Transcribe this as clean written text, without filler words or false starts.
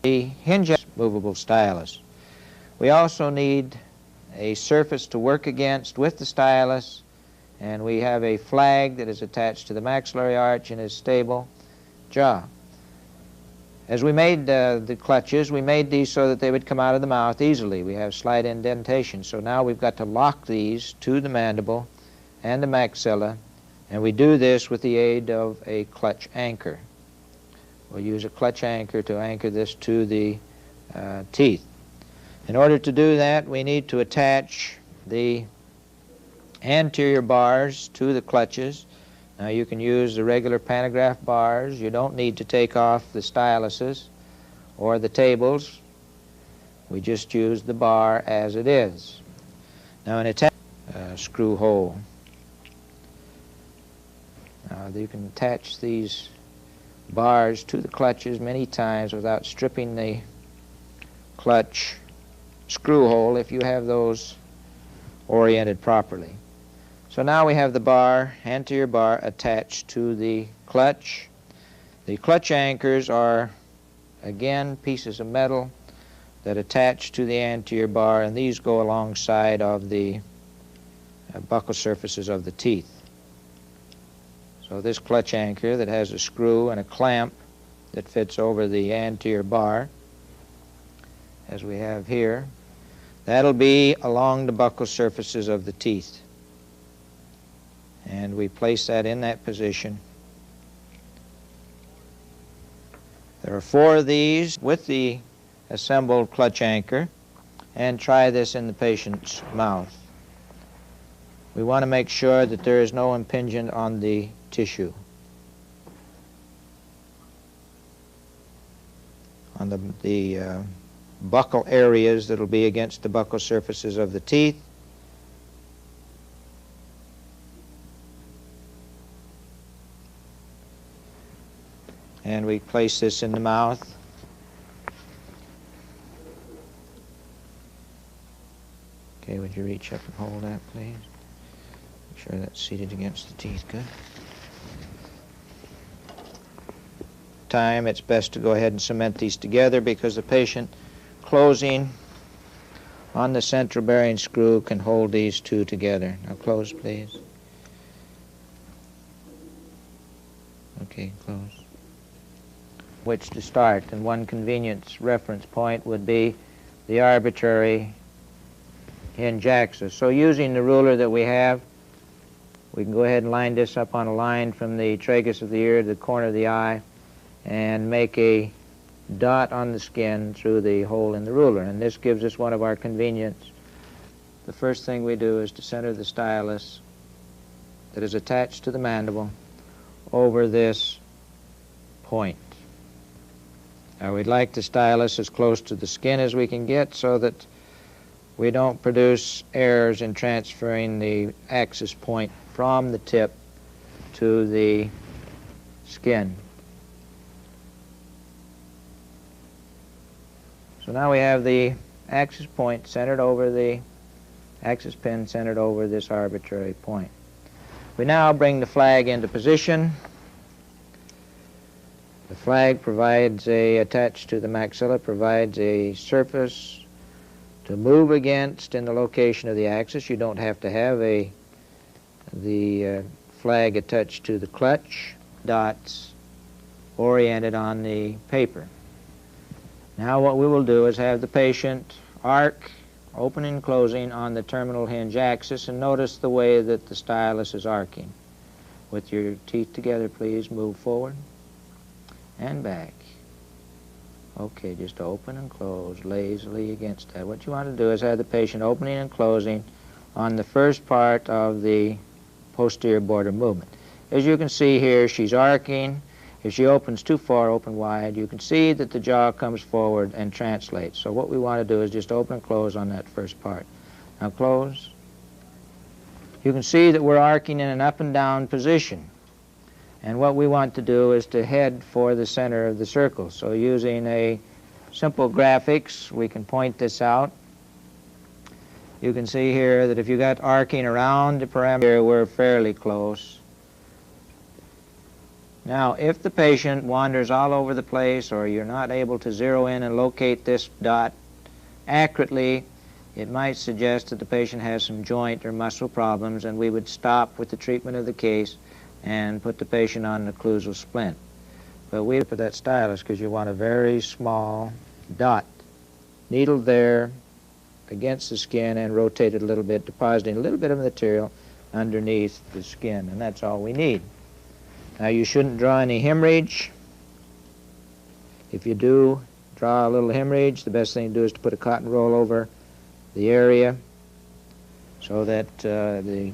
The hinge movable stylus. We also need a surface to work against with the stylus, and we have a flag that is attached to the maxillary arch in his stable jaw. As we made the clutches, we made these so that they would come out of the mouth easily. We have slight indentation, so now we've got to lock these to the mandible and the maxilla, and we do this with the aid of a clutch anchor. We'll use a clutch anchor to anchor this to the teeth. In order to do that, we need to attach the anterior bars to the clutches. Now you can use the regular pantograph bars. You don't need to take off the styluses or the tables. We just use the bar as it is. Now an screw hole. Now you can attach these bars to the clutches many times without stripping the clutch screw hole if you have those oriented properly. So now we have the bar, anterior bar, attached to the clutch. The clutch anchors are, again, pieces of metal that attach to the anterior bar, and these go alongside of the buccal surfaces of the teeth. So this clutch anchor that has a screw and a clamp that fits over the anterior bar, as we have here, that'll be along the buccal surfaces of the teeth. And we place that in that position. There are 4 of these with the assembled clutch anchor, and try this in the patient's mouth. We want to make sure that there is no impingement on the tissue, on the buccal areas that will be against the buccal surfaces of the teeth. And we place this in the mouth. Okay, would you reach up and hold that, please? Make sure that's seated against the teeth. Good. Time, it's best to go ahead and cement these together because the patient closing on the central bearing screw can hold these 2 together. Now close, please. Okay, close. Which to start, and one convenience reference point would be the arbitrary hinge axis. So using the ruler that we have, we can go ahead and line this up on a line from the tragus of the ear to the corner of the eye and make a dot on the skin through the hole in the ruler, and this gives us one of our convenience. The first thing we do is to center the stylus that is attached to the mandible over this point. Now we'd like the stylus as close to the skin as we can get so that we don't produce errors in transferring the axis point from the tip to the skin. So now we have the axis point centered over the axis pin centered over this arbitrary point. We now bring the flag into position. The flag provides attached to the maxilla, provides a surface to move against in the location of the axis. You don't have to have the flag attached to the clutch, dots oriented on the paper. Now what we will do is have the patient arc, opening and closing on the terminal hinge axis, and notice the way that the stylus is arcing. With your teeth together, please move forward and back. Okay, just open and close lazily against that. What you want to do is have the patient opening and closing on the first part of the posterior border movement. As you can see here, she's arcing. If she opens too far, open wide, you can see that the jaw comes forward and translates. So what we want to do is just open and close on that first part. Now close. You can see that we're arcing in an up and down position. And what we want to do is to head for the center of the circle. So using a simple graphics, we can point this out. You can see here that if you got arcing around the perimeter, we're fairly close. Now, if the patient wanders all over the place or you're not able to zero in and locate this dot accurately, it might suggest that the patient has some joint or muscle problems, and we would stop with the treatment of the case and put the patient on an occlusal splint. But we put that stylus because you want a very small dot needled there against the skin and rotated a little bit, depositing a little bit of material underneath the skin, and that's all we need. Now, you shouldn't draw any hemorrhage. If you do draw a little hemorrhage, the best thing to do is to put a cotton roll over the area so that the